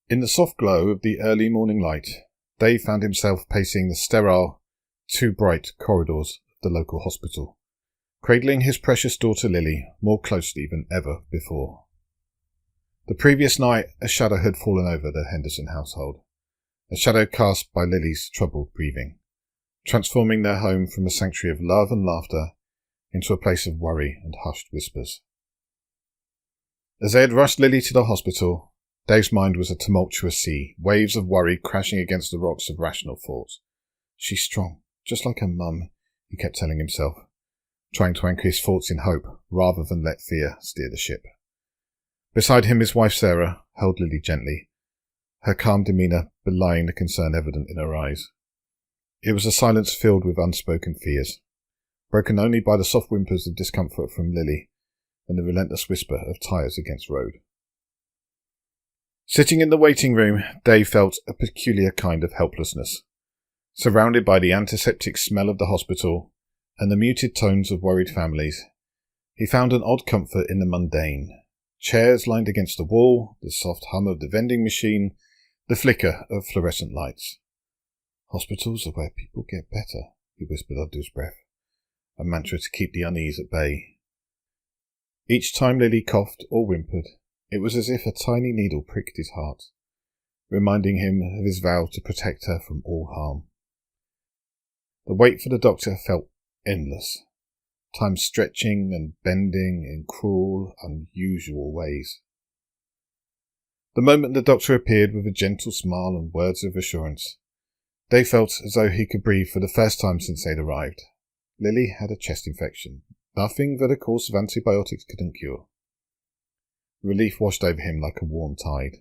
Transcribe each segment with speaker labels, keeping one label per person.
Speaker 1: In the soft glow of the early morning light, Dave found himself pacing the sterile, too bright corridors of the local hospital, cradling his precious daughter Lily more closely than ever before. The previous night, a shadow had fallen over the Henderson household, a shadow cast by Lily's troubled breathing, transforming their home from a sanctuary of love and laughter into a place of worry and hushed whispers. As they had rushed Lily to the hospital, Dave's mind was a tumultuous sea, waves of worry crashing against the rocks of rational thought. She's strong, just like her mum, he kept telling himself, trying to anchor his thoughts in hope rather than let fear steer the ship. Beside him his wife Sarah held Lily gently, her calm demeanour belying the concern evident in her eyes. It was a silence filled with unspoken fears, broken only by the soft whimpers of discomfort from Lily and the relentless whisper of tyres against road. Sitting in the waiting room, Dave felt a peculiar kind of helplessness. Surrounded by the antiseptic smell of the hospital and the muted tones of worried families, he found an odd comfort in the mundane. Chairs lined against the wall, the soft hum of the vending machine, the flicker of fluorescent lights. Hospitals are where people get better, he whispered under his breath, a mantra to keep the unease at bay. Each time Lily coughed or whimpered, it was as if a tiny needle pricked his heart, reminding him of his vow to protect her from all harm. The wait for the doctor felt endless, time stretching and bending in cruel, unusual ways. The moment the doctor appeared with a gentle smile and words of assurance, Dave felt as though he could breathe for the first time since they'd arrived. Lily had a chest infection, nothing that a course of antibiotics couldn't cure. Relief washed over him like a warm tide,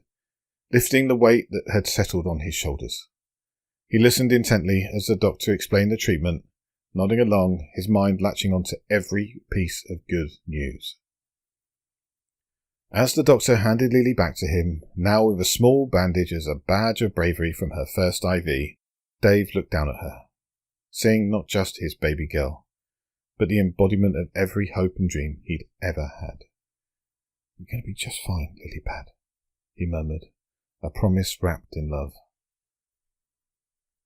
Speaker 1: lifting the weight that had settled on his shoulders. He listened intently as the doctor explained the treatment, nodding along, his mind latching onto every piece of good news. As the doctor handed Lily back to him, now with a small bandage as a badge of bravery from her first IV, Dave looked down at her, seeing not just his baby girl, but the embodiment of every hope and dream he'd ever had. "You're going to be just fine, Lily-pad," he murmured, a promise wrapped in love.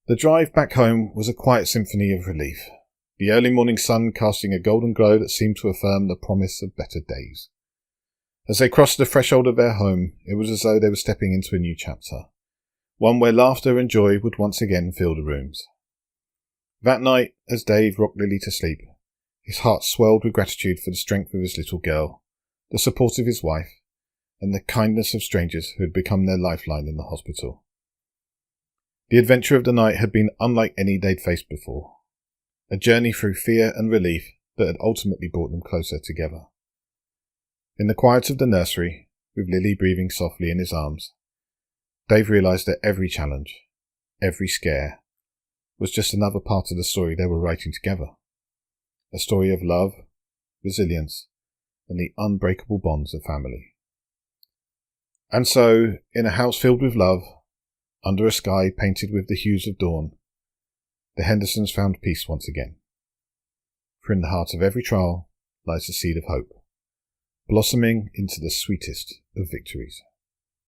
Speaker 1: The drive back home was a quiet symphony of relief, the early morning sun casting a golden glow that seemed to affirm the promise of better days. As they crossed the threshold of their home, it was as though they were stepping into a new chapter, one where laughter and joy would once again fill the rooms. That night, as Dave rocked Lily to sleep, his heart swelled with gratitude for the strength of his little girl, the support of his wife, and the kindness of strangers who had become their lifeline in the hospital. The adventure of the night had been unlike any they'd faced before, a journey through fear and relief that had ultimately brought them closer together. In the quiet of the nursery, with Lily breathing softly in his arms, Dave realised that every challenge, every scare, was just another part of the story they were writing together. A story of love, resilience, and the unbreakable bonds of family. And so, in a house filled with love, under a sky painted with the hues of dawn, the Hendersons found peace once again. For in the heart of every trial lies the seed of hope, blossoming into the sweetest of victories.